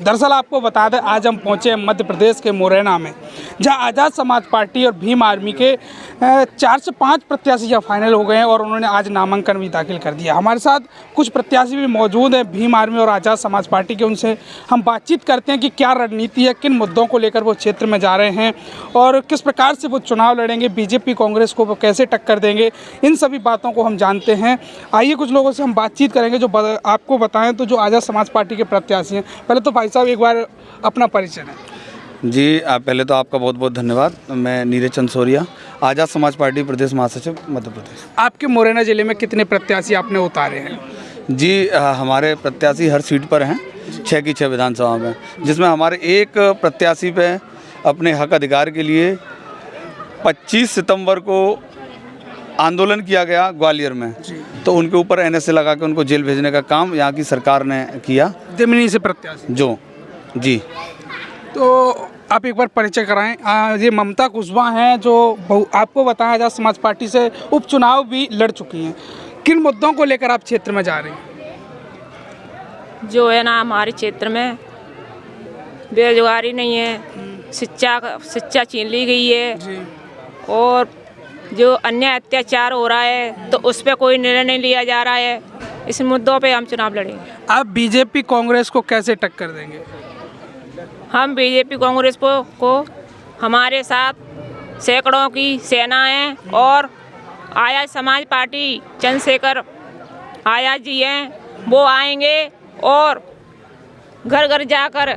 दरअसल आपको बता दें, आज हम पहुंचे हैं मध्य प्रदेश के मुरैना में, जहां आज़ाद समाज पार्टी और भीम आर्मी के 4 से 5 प्रत्याशी यहाँ फाइनल हो गए हैं और उन्होंने आज नामांकन भी दाखिल कर दिया। हमारे साथ कुछ प्रत्याशी भी मौजूद हैं भीम आर्मी और आज़ाद समाज पार्टी के। उनसे हम बातचीत करते हैं कि क्या रणनीति है, किन मुद्दों को लेकर वो क्षेत्र में जा रहे हैं और किस प्रकार से वो चुनाव लड़ेंगे, बीजेपी कांग्रेस को वो कैसे टक्कर देंगे, इन सभी बातों को हम जानते हैं। आइए कुछ लोगों से हम बातचीत करेंगे जो आपको बताएं तो जो आज़ाद समाज पार्टी के प्रत्याशी हैं। पहले तो भाई साहब एक बार अपना परिचय दें। जी, पहले तो आपका बहुत बहुत धन्यवाद। मैं नीरज चंदसोरिया, आज़ाद समाज पार्टी प्रदेश महासचिव मध्य प्रदेश। आपके मुरैना जिले में कितने प्रत्याशी आपने उतारे हैं? जी, हमारे प्रत्याशी हर सीट पर हैं, 6 की 6 विधानसभा में, जिसमें हमारे एक प्रत्याशी पे अपने हक अधिकार के लिए 25 सितंबर को आंदोलन किया गया ग्वालियर में, तो उनके ऊपर NSA लगा के उनको जेल भेजने का काम यहाँ की सरकार ने किया। दिमनी से प्रत्याशी जो जी, तो आप एक बार परिचय कराएं। ये ममता कुशवाहा हैं जो आपको बताया आज़ाद समाज पार्टी से उपचुनाव भी लड़ चुकी हैं। किन मुद्दों को लेकर आप क्षेत्र में जा रही हैं? जो है ना, हमारे क्षेत्र में बेरोजगारी नहीं है, शिक्षा छीन ली गई है और जो अन्य अत्याचार हो रहा है तो उस पर कोई निर्णय नहीं लिया जा रहा है। इस मुद्दों पे हम चुनाव लड़ेंगे। आप बीजेपी कांग्रेस को कैसे टक्कर देंगे? हम बीजेपी कांग्रेस को हमारे साथ सैकड़ों की सेना है और आज़ाद समाज पार्टी चंद्रशेखर आज़ाद जी हैं, वो आएंगे और घर घर जाकर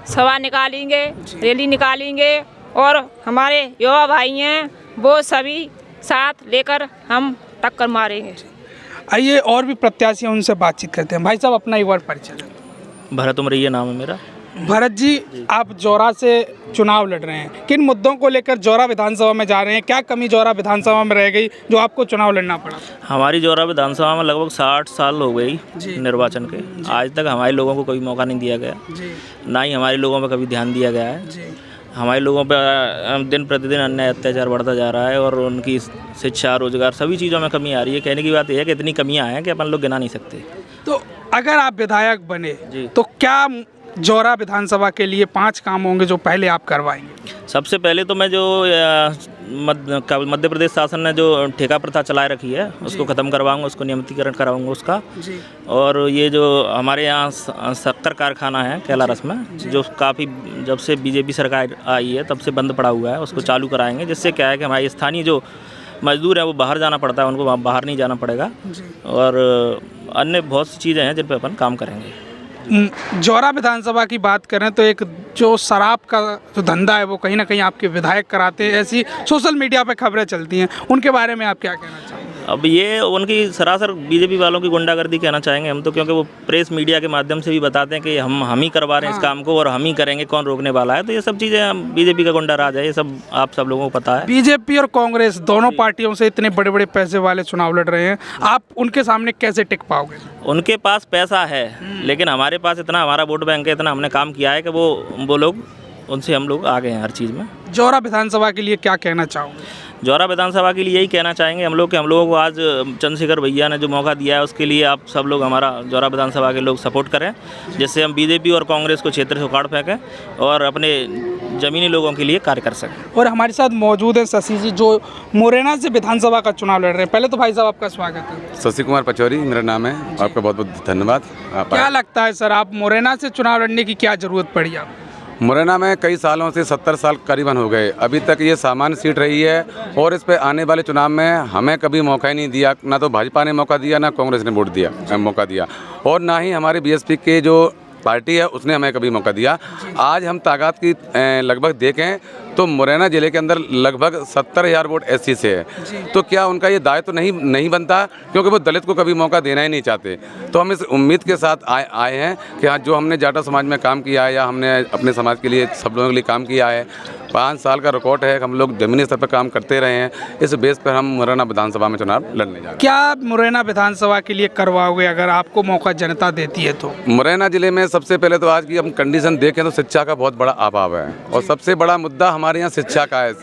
सभा निकालेंगे, रैली निकालेंगे और हमारे युवा भाई हैं वो सभी साथ लेकर हम टक्कर मारेंगे। आइए और भी प्रत्याशी हैं, उनसे बातचीत करते हैं। भाई साहब अपना एक बार परिचय दें। भरत उमरैया नाम है मेरा। भरत जी, आप जौरा से चुनाव लड़ रहे हैं, किन मुद्दों को लेकर जौरा विधानसभा में जा रहे हैं? क्या कमी जौरा विधानसभा में रह गई जो आपको चुनाव लड़ना पड़ा? हमारी जौरा विधानसभा में लगभग 60 साल हो गई निर्वाचन के। आज तक हमारे लोगों को कोई मौका नहीं दिया गया, ना ही हमारे लोगों पर कभी ध्यान दिया गया है। हमारे लोगों पर दिन प्रतिदिन अन्याय अत्याचार बढ़ता जा रहा है और उनकी शिक्षा, रोजगार, सभी चीज़ों में कमी आ रही है। कहने की बात यह है कि इतनी कमियां हैं कि अपन लोग गिना नहीं सकते। तो अगर आप विधायक बने तो क्या जौरा विधानसभा के लिए 5 काम होंगे जो पहले आप करवाएंगे? सबसे पहले तो मैं जो मध्य प्रदेश शासन ने जो ठेका प्रथा चलाए रखी है उसको ख़त्म करवाऊंगा, उसको नियमितीकरण कराऊंगा उसका। और ये जो हमारे यहाँ शक्कर कारखाना है कैलारस में, जो काफ़ी जब से बीजेपी सरकार आई है तब से बंद पड़ा हुआ है, उसको चालू कराएंगे। जिससे क्या है कि हमारे स्थानीय जो मजदूर हैं वो बाहर जाना पड़ता है, उनको बाहर नहीं जाना पड़ेगा। और अन्य बहुत सी चीज़ें हैं जिन पर अपन काम करेंगे। जौरा विधानसभा की बात करें तो एक जो शराब का जो धंधा है वो कहीं ना कहीं आपके विधायक कराते हैं, ऐसी सोशल मीडिया पे खबरें चलती हैं, उनके बारे में आप क्या कहना चाहेंगे? अब ये उनकी सरासर बीजेपी वालों की गुंडागर्दी कहना चाहेंगे हम तो, क्योंकि वो प्रेस मीडिया के माध्यम से भी बताते हैं कि हम ही करवा रहे हैं इस काम को और हम ही करेंगे, कौन रोकने वाला है। तो ये सब चीज़ें बीजेपी का गुंडा राज है, ये सब आप सब लोगों को पता है। बीजेपी और कांग्रेस दोनों पार्टियों से इतने बड़े बड़े पैसे वाले चुनाव लड़ रहे हैं, आप उनके सामने कैसे टिक पाओगे? उनके पास पैसा है लेकिन हमारे पास इतना, हमारा वोट बैंक है, इतना हमने काम किया है कि वो लोग, उनसे हम लोग आगे हैं हर चीज़ में। जौरा विधानसभा के लिए क्या कहना चाहोगे? जौरा विधानसभा के लिए यही कहना चाहेंगे हम लोग कि हम लोगों को आज चंद्रशेखर भैया ने जो मौका दिया है उसके लिए आप सब लोग, हमारा जौरा विधानसभा के लोग सपोर्ट करें, जिससे हम बीजेपी और कांग्रेस को क्षेत्र से उखाड़ फेंकें और अपने ज़मीनी लोगों के लिए कार्य कर सकें। और हमारे साथ मौजूद हैं शशि जी जो मुरैना से विधानसभा का चुनाव लड़ रहे हैं। पहले तो भाई साहब आपका स्वागत है। शशि कुमार पचौरी मेरा नाम है, आपका बहुत बहुत धन्यवाद। क्या लगता है सर, आप मुरैना से चुनाव लड़ने की क्या ज़रूरत पड़ी आपको? मुरैना में कई सालों से 70 साल करीबन हो गए, अभी तक ये सामान्य सीट रही है और इस पे आने वाले चुनाव में हमें कभी मौका ही नहीं दिया। ना तो भाजपा ने मौका दिया, ना कांग्रेस ने वोट दिया मौका दिया, और ना ही हमारे बीएसपी के जो पार्टी है उसने हमें कभी मौका दिया। आज हम ताकत की लगभग देखें तो मुरैना ज़िले के अंदर लगभग 70,000 वोट SC से है, तो क्या उनका ये दायित्व तो नहीं बनता, क्योंकि वो दलित को कभी मौका देना ही नहीं चाहते। तो हम इस उम्मीद के साथ आए हैं कि हाँ, जो हमने जाटा समाज में काम किया है या हमने अपने समाज के लिए, सब लोगों के लिए काम किया है, 5 साल का रिकॉर्ड है, हम लोग जमीनी स्तर पर काम करते रहे हैं, इस बेस पर हम मुरैना विधानसभा में चुनाव लड़ने जा रहे हैं। क्या मुरैना विधानसभा के लिए करवाओगे अगर आपको मौका जनता देती है तो? मुरैना जिले में सबसे पहले तो आज की हम कंडीशन देखें तो शिक्षा का बहुत बड़ा अभाव है और सबसे बड़ा मुद्दा हमारे यहाँ शिक्षा का है।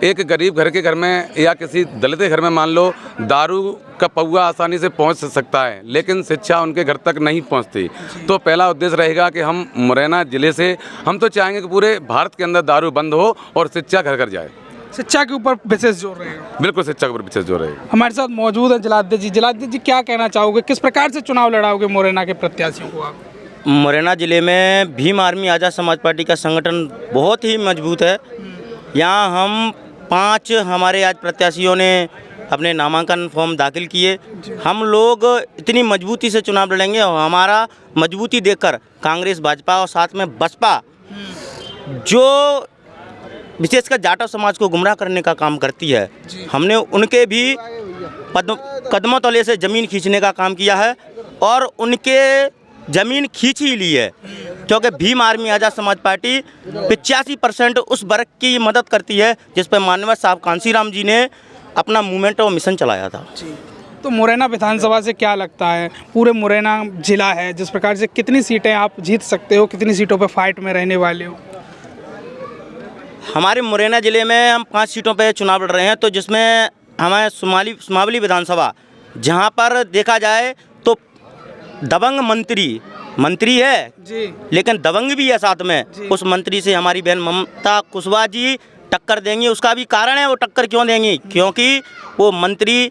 एक गरीब घर के घर में या किसी दलित के घर में मान लो दारू का पौआ आसानी से पहुंच सकता है, लेकिन शिक्षा उनके घर तक नहीं पहुंचती। तो पहला उद्देश्य रहेगा कि हम मुरैना ज़िले से हम तो चाहेंगे कि पूरे भारत के अंदर दारू बंद हो और शिक्षा घर घर जाए। शिक्षा के ऊपर विशेष जोर रहेगा। बिल्कुल शिक्षा के ऊपर विशेष जोर रहेगा। हमारे साथ मौजूद है जलाध्य जी क्या कहना चाहोगे, किस प्रकार से चुनाव लड़ाओगे मुरैना के प्रत्याशियों को आप? मुरैना ज़िले में भीम आर्मी आज़ाद समाज पार्टी का संगठन बहुत ही मजबूत है। यहाँ हम 5 हमारे आज प्रत्याशियों ने अपने नामांकन फॉर्म दाखिल किए। हम लोग इतनी मजबूती से चुनाव लड़ेंगे और हमारा मजबूती देखकर कांग्रेस, भाजपा और साथ में बसपा जो विशेषकर जाटव समाज को गुमराह करने का काम करती है, हमने उनके भी कदमों तले से ज़मीन खींचने का काम किया है और उनके ज़मीन खींच ही ली है, क्योंकि भीम आर्मी आज़ाद समाज पार्टी 85% उस वर्ग की मदद करती है जिस पर माननीय साहब कांसीराम जी ने अपना मूवमेंट और मिशन चलाया था। तो मुरैना विधानसभा से क्या लगता है, पूरे मुरैना जिला है जिस प्रकार से, कितनी सीटें आप जीत सकते हो, कितनी सीटों पर फाइट में रहने वाले हो? हमारे मुरैना ज़िले में हम 5 सीटों पर चुनाव लड़ रहे हैं, तो जिसमें हमारे सुमावली विधानसभा, जहाँ पर देखा जाए तो दबंग मंत्री है जी, लेकिन दबंग भी है साथ में। उस मंत्री से हमारी बहन ममता कुशवाहा जी टक्कर देंगी। उसका भी कारण है, वो टक्कर क्यों देंगी, क्योंकि वो मंत्री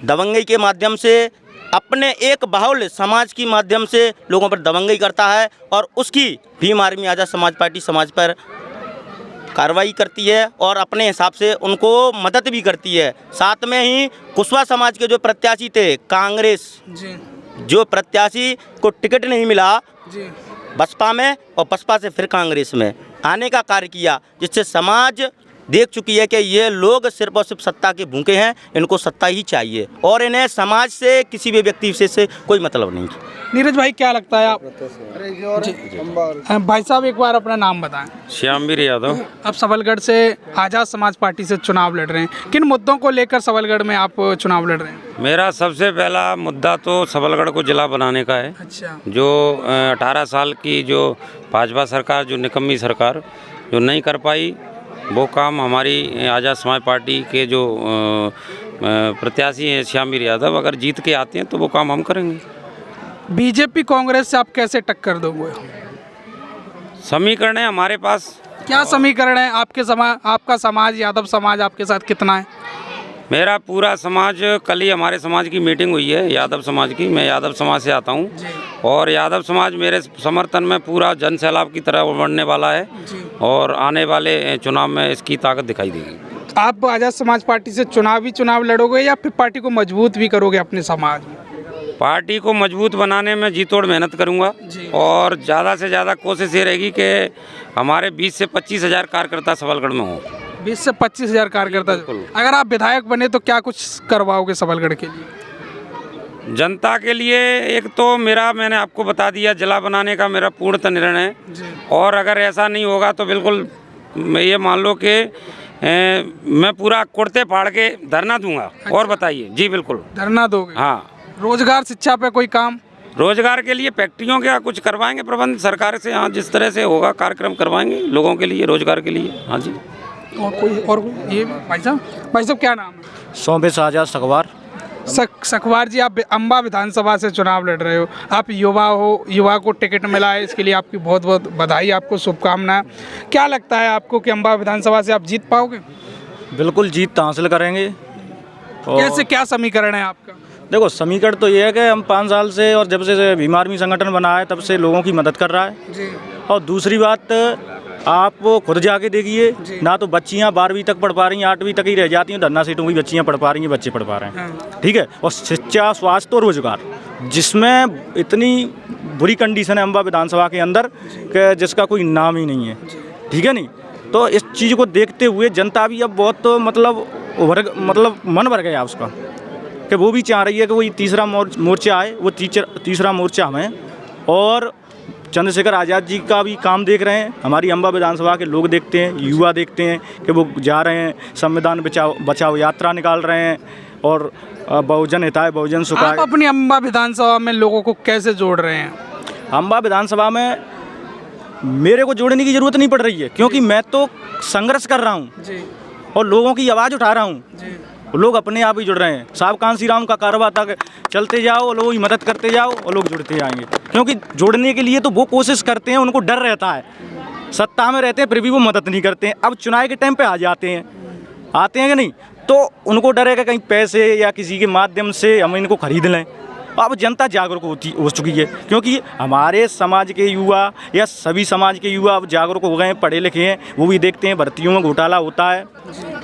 दबंगई के माध्यम से अपने एक बाहुल समाज की माध्यम से लोगों पर दबंगई करता है और उसकी भीम आर्मी आज़ाद समाज पार्टी समाज पर कार्रवाई करती है और अपने हिसाब से उनको मदद भी करती है। साथ में ही कुशवाहा समाज के जो प्रत्याशी थे, कांग्रेस जो प्रत्याशी को टिकट नहीं मिला बसपा में और बसपा से फिर कांग्रेस में आने का कार्य किया, जिससे समाज देख चुकी है कि ये लोग सिर्फ और सिर्फ सत्ता के भूखे हैं, इनको सत्ता ही चाहिए और इन्हें समाज से किसी भी व्यक्ति विशेष से कोई मतलब नहीं। नीरज भाई क्या लगता है आप? भाई साहब एक बार अपना नाम बताएं। श्यामवीर यादव। अब सबलगढ़ से आज़ाद समाज पार्टी से चुनाव लड़ रहे हैं, किन मुद्दों को लेकर सबलगढ़ में आप चुनाव लड़ रहे हैं? मेरा सबसे पहला मुद्दा तो सबलगढ़ को जिला बनाने का है। अच्छा। जो 18 साल की जो भाजपा सरकार, जो निकम्मी सरकार जो नहीं कर पाई, वो काम हमारी आज़ाद समाज पार्टी के जो प्रत्याशी हैं श्यामवीर यादव, अगर जीत के आते हैं तो वो काम हम करेंगे। बीजेपी कांग्रेस से आप कैसे टक्कर दोगे? समीकरण है हमारे पास। क्या समीकरण है आपके आपका समाज, यादव समाज आपके साथ कितना है? मेरा पूरा समाज, कल ही हमारे समाज की मीटिंग हुई है यादव समाज की। मैं यादव समाज से आता हूँ और यादव समाज मेरे समर्थन में पूरा जन सैलाब की तरह बढ़ने वाला है और आने वाले चुनाव में इसकी ताकत दिखाई देगी। आप आज़ाद समाज पार्टी से चुनाव लड़ोगे या फिर पार्टी को मजबूत भी करोगे अपने समाज में? पार्टी को मजबूत बनाने में जी तोड़ मेहनत करूंगा और ज़्यादा से ज़्यादा कोशिश ये रहेगी कि हमारे 20 से 25 हज़ार कार्यकर्ता सबलगढ़ में हो। 20 से 25 हज़ार कार्यकर्ता। अगर आप विधायक बने तो क्या कुछ करवाओगे सबलगढ़ के लिए? जनता के लिए एक तो मैंने आपको बता दिया, जिला बनाने का मेरा पूर्णतः निर्णय है और अगर ऐसा नहीं होगा तो बिल्कुल ये मान लो कि मैं पूरा कुर्ते फाड़ के धरना दूंगा। अच्छा। और बताइए। जी बिल्कुल धरना दोगे? हाँ। रोजगार, शिक्षा पे कोई काम? रोजगार के लिए फैक्ट्रियों का कुछ करवाएंगे प्रबंध सरकार से। हाँ, जिस तरह से होगा कार्यक्रम करवाएंगे लोगों के लिए, रोजगार के लिए। हाँ जी। और ये भाई साहब क्या नाम है? सोमेश आजाद सखवार। सखवार जी, आप अम्बा विधानसभा से चुनाव लड़ रहे हो, आप युवा को टिकट मिला है, इसके लिए आपकी बहुत बहुत बधाई, आपको शुभकामनाएं। क्या लगता है आपको कि अम्बा विधानसभा से आप जीत पाओगे? बिल्कुल जीत हासिल करेंगे। कैसे, क्या समीकरण है आपका? देखो, समीकरण तो ये है कि हम 5 साल से और जब से भीम आर्मी संगठन बना है तब से लोगों की मदद कर रहा है जी। और दूसरी बात, आप खुद जाके देखिए, ना तो बच्चियां 12वीं तक पढ़ पा रही हैं, 8वीं तक ही रह जाती हैं, धन्ना सीटों की बच्चियां पढ़ पा रही हैं, बच्चे पढ़ पा रहे हैं। ठीक है। और शिक्षा, स्वास्थ्य और रोजगार, जिसमें इतनी बुरी कंडीशन है अम्बा विधानसभा के अंदर कि जिसका कोई नाम ही नहीं है। ठीक है नहीं? तो इस चीज़ को देखते हुए जनता भी अब बहुत मतलब मन भर गया उसका, कि वो भी चाह रही है कि वही तीसरा मोर्चा आए, वो तीसरा मोर्चा हमें। और चंद्रशेखर आज़ाद जी का भी काम देख रहे हैं, हमारी अम्बा विधानसभा के लोग देखते हैं, युवा देखते हैं कि वो जा रहे हैं, संविधान बचाओ यात्रा निकाल रहे हैं और बहुजन हिताय बहुजन सुखाय। आप अपनी अम्बा विधानसभा में लोगों को कैसे जोड़ रहे हैं? अम्बा विधानसभा में मेरे को जोड़ने की ज़रूरत नहीं पड़ रही है, क्योंकि मैं तो संघर्ष कर रहा हूँ। और लोगों की आवाज़ उठा रहा हूँ, लोग अपने आप ही जुड़ रहे हैं। साहब कांसी राम का कारवा तक चलते जाओ, लोगों की मदद करते जाओ और लोग जुड़ते जाएंगे, क्योंकि जोड़ने के लिए तो वो कोशिश करते हैं, उनको डर रहता है, सत्ता में रहते हैं फिर भी वो मदद नहीं करते हैं। अब चुनाव के टाइम पे आ जाते हैं, आते हैं कि नहीं, तो उनको डर है कि कहीं पैसे या किसी के माध्यम से हम इनको खरीद लें। अब जनता जागरूक हो चुकी है, क्योंकि हमारे समाज के युवा या सभी समाज के युवा अब जागरूक हो गए हैं, पढ़े लिखे हैं। वो भी देखते हैं भर्तियों में घोटाला होता है,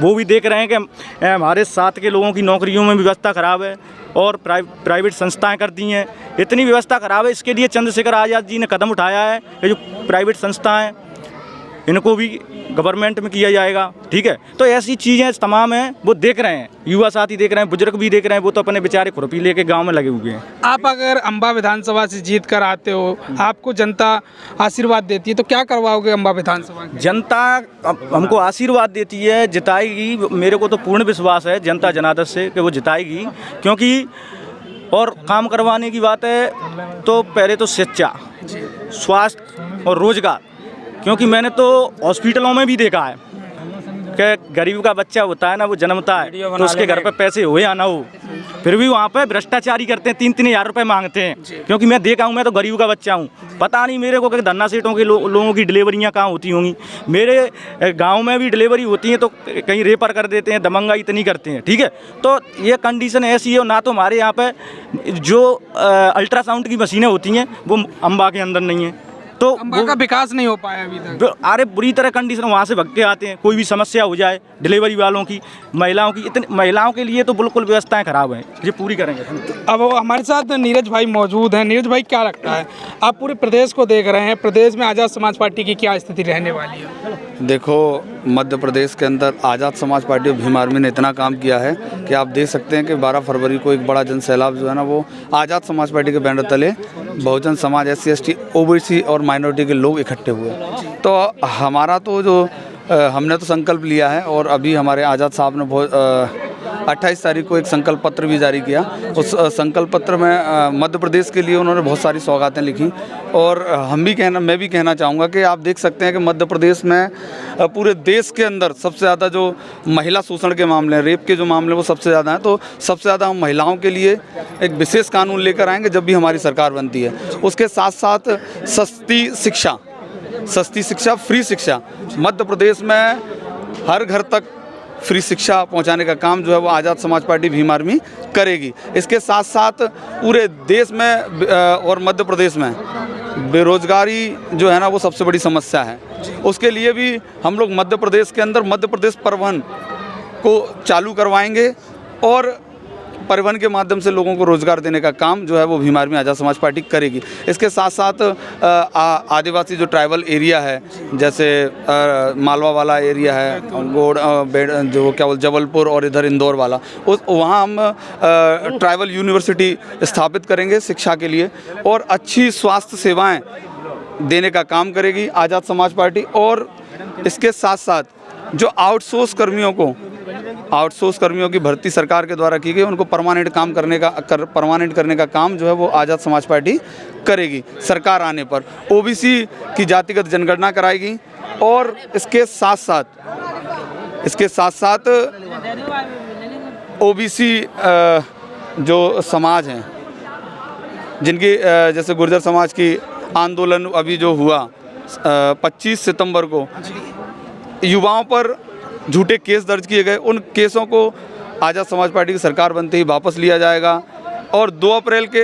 वो भी देख रहे हैं कि हमारे साथ के लोगों की नौकरियों में व्यवस्था खराब है और प्राइवेट संस्थाएं कर दी हैं, इतनी व्यवस्था खराब है। इसके लिए चंद्रशेखर आज़ाद जी ने कदम उठाया है, ये जो प्राइवेट संस्थाएं इनको भी गवर्नमेंट में किया जाएगा, ठीक है। तो ऐसी चीज़ें तमाम हैं, वो देख रहे हैं, युवा साथी देख रहे हैं, बुजुर्ग भी देख रहे हैं, वो तो अपने बेचारे खुरपी लेके गांव में लगे हुए हैं। आप अगर अम्बा विधानसभा से जीत कर आते हो, आपको जनता आशीर्वाद देती है, तो क्या करवाओगे अम्बा विधानसभा? जनता हमको आशीर्वाद देती है, जिताएगी। मेरे को तो पूर्ण विश्वास है जनता जनार्दन से कि वो जिताएगी, क्योंकि और काम करवाने की बात है तो पहले तो शिक्षा, स्वास्थ्य और रोजगार, क्योंकि मैंने तो हॉस्पिटलों में भी देखा है कि गरीब का बच्चा होता है ना, वो जन्मता है तो उसके घर पे पैसे हो या ना हो, फिर भी वहाँ पे भ्रष्टाचारी करते हैं, 3-3 हज़ार रुपये मांगते हैं। क्योंकि मैं देखा हूँ, मैं तो गरीब का बच्चा हूँ, पता नहीं मेरे को कि धन्ना सेठों के लोगों की डिलीवरियाँ कहाँ होती होंगी। मेरे गांव में भी डिलीवरी होती है तो कहीं रेफर कर देते हैं, दमंगा इतनी करते हैं, ठीक है। तो ये कंडीशन ऐसी है, ना तो हमारे यहाँ पर जो अल्ट्रासाउंड की मशीनें होती हैं वो अम्बा के अंदर नहीं है, तो अम्बा का विकास नहीं हो पाया अभी तक। अरे बुरी तरह कंडीशन, वहाँ से भग के आते हैं, कोई भी समस्या हो जाए डिलीवरी वालों की, महिलाओं की, इतनी महिलाओं के लिए तो बिल्कुल व्यवस्थाएं खराब हैं, ये पूरी करेंगे। अब हमारे साथ नीरज भाई मौजूद हैं। नीरज भाई, क्या लगता है, आप पूरे प्रदेश को देख रहे हैं, प्रदेश में आज़ाद समाज पार्टी की क्या स्थिति रहने वाली है? देखो, मध्य प्रदेश के अंदर आज़ाद समाज पार्टी और भीम आर्मी ने इतना काम किया है कि आप देख सकते हैं कि 12 फरवरी को एक बड़ा जन सैलाब जो है ना, वो आज़ाद समाज पार्टी के बैनर तले Bahujan Samaj, SC ST OBC और माइनॉरिटी के लोग इकट्ठे हुए। तो हमारा तो जो हमने तो संकल्प लिया है, और अभी हमारे आज़ाद साहब ने बहुत 28 तारीख को एक संकल्प पत्र भी जारी किया। उस संकल्प पत्र में मध्य प्रदेश के लिए उन्होंने बहुत सारी सौगातें लिखी, और मैं भी कहना चाहूँगा कि आप देख सकते हैं कि मध्य प्रदेश में पूरे देश के अंदर सबसे ज़्यादा जो महिला शोषण के मामले हैं, रेप के जो मामले, वो सबसे ज़्यादा हैं। तो सबसे ज़्यादा हम महिलाओं के लिए एक विशेष कानून लेकर आएंगे जब भी हमारी सरकार बनती है। उसके साथ साथ सस्ती शिक्षा, फ्री शिक्षा, मध्य प्रदेश में हर घर तक फ्री शिक्षा पहुंचाने का काम जो है वो आज़ाद समाज पार्टी भीम आर्मी करेगी। इसके साथ साथ पूरे देश में और मध्य प्रदेश में बेरोजगारी जो है ना, वो सबसे बड़ी समस्या है। उसके लिए भी हम लोग मध्य प्रदेश के अंदर मध्य प्रदेश परिवहन को चालू करवाएंगे, और परिवहन के माध्यम से लोगों को रोजगार देने का काम जो है वो भीम आर्मी आज़ाद समाज पार्टी करेगी। इसके साथ साथ आदिवासी जो ट्राइबल एरिया है, जैसे मालवा वाला एरिया है, जो क्या बोल जबलपुर और इधर इंदौर वाला, वहाँ हम ट्राइबल यूनिवर्सिटी स्थापित करेंगे शिक्षा के लिए, और अच्छी स्वास्थ्य सेवाएं देने का काम करेगी आज़ाद समाज पार्टी। और इसके साथ साथ जो आउटसोर्स कर्मियों की भर्ती सरकार के द्वारा की गई, उनको परमानेंट करने का काम जो है वो आज़ाद समाज पार्टी करेगी सरकार आने पर। OBC की जातिगत जनगणना कराएगी, और इसके साथ साथ OBC जो समाज हैं, जिनकी जैसे गुर्जर समाज की आंदोलन अभी जो हुआ 25 सितंबर को, युवाओं पर झूठे केस दर्ज किए गए, उन केसों को आज़ाद समाज पार्टी की सरकार बनते ही वापस लिया जाएगा। और 2 अप्रैल के